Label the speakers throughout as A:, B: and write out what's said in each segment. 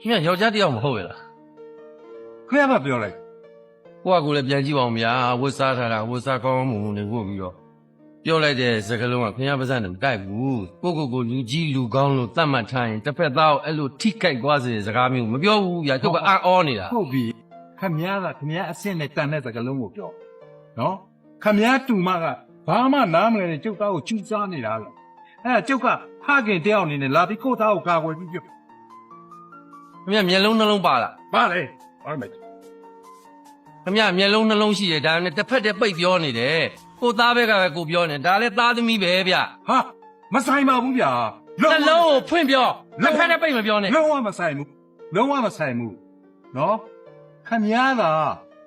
A: ခင်ဗျယောက်ျားတယောက်မဟုတ်ရလား
B: ခရမပြောလိုက်
A: ကိုကကိုလည်းပြန်ကြည့်ပါအောင်ဗျာဝတ်စားထားတာဝတ်စားကောင်းမှုတွေဝတ်ပြီးတော့ပြောလိုက်တဲ့စကားလုံးကခင်ဗျပါးစံနဲ့မကိုက်ဘူးကိုလူကြီးလူကောင်းလို့တတ်မှတ်ထားရင်တစ်ဖက်သားကိုအဲ့လိုထိခိုက်သွားစေတဲ့စကားမျိုးမပြောဘူးဗျာသူကအံ့ဩနေတာ
B: ဟုတ်ပြီခမရကခမရအဆင့်နဲ့တန်တဲ့စကားလုံးကိုပြောနော်ခမရတူမကဘာမှနားမလည်တဲ့ကျုပ်သားကိုကျူးစားနေတာလေအဲ့ဒါကျုပ်ကဖခင်တယောက်အနေနဲ့လာပြီးကိုယ့်သားကိုကာကွယ်ပြီးပြော
A: ခင်ဗျမျက်လုံးနှလုံးပါလား
B: ဘာလဲဘာလဲ
A: ခင်ဗျမျက်လုံးနှလုံးရှိတယ်ဒါနဲ့တစ်ဖက်တည်းပိတ်ပြောနေတယ်ကိုသားဘက်ကပဲကိုပြောနေဒါလည်းသားသမီးပဲဗျ
B: ဟာမဆိုင်ပါဘူးဗျာ
A: နှလုံးကိုဖွင့်ပြောတစ်ဖက်တည်းပိတ်မပြောနဲ့
B: လုံးဝမဆိုင်ဘူးလုံးဝမဆိုင်ဘူးနော်ခမရက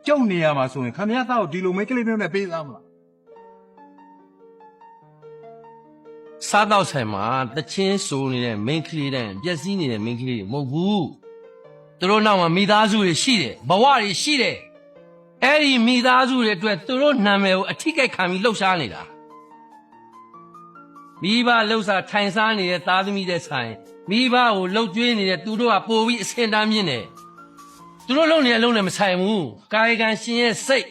B: ကျုပ်နေရမှာဆိုရင်ခမရသားကိုဒီလိုမဲကလေးမျိုးနဲ့ပေးသားမလား
A: စားတော့ဆိုင်မှာတချင်းဆိုနေတဲ့မိန်းကလေးတိုင်းပျက်စီးနေတဲ့မိန်းကလေးတွေမဟုတ်ဘူးသူတို့နောက်မှာမိသားစုတွေရှိတယ်ဘဝတွေရှိတယ်အဲ့ဒီမိသားစုတွေအတွက်သူတို့နာမည်ကိုအထိကိတ်ခံပြီးလှုပ်ရှားနေတာမိဘလှုပ်ရှားထိုင်စားနေတဲ့သားသမီးတဲ့ဆိုင်မိဘကိုလှုပ်ကြွေးနေတဲ့သူတို့ကပို့ပြီးအစင်တန်းမြင့်တယ်သူတို့လုပ်နေတဲ့အလုပ်နဲ့မဆိုင်ဘူးကာယကံရှင်ရဲ့စိတ်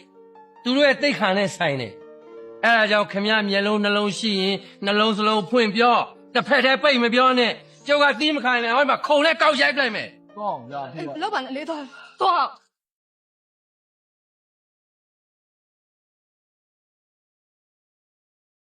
A: သူတို့ရဲ့တိတ်ခံနဲ့ဆိုင်တယ်အဲ့ဒါကြောင့်ခမည်းမျက်လုံးနှလုံးရှိရင်နှလုံးစလုံးဖွင့်ပြောတစ်ဖက်တည်းပိတ်မပြောနဲ့ကျုပ်ကတီးမခံနဲ့ဟောဒီမှာခုံနဲ့ကောက်ရိုက်လိုက်မယ်
B: တော့ဗျာဟေ့
C: 老板，来到多少？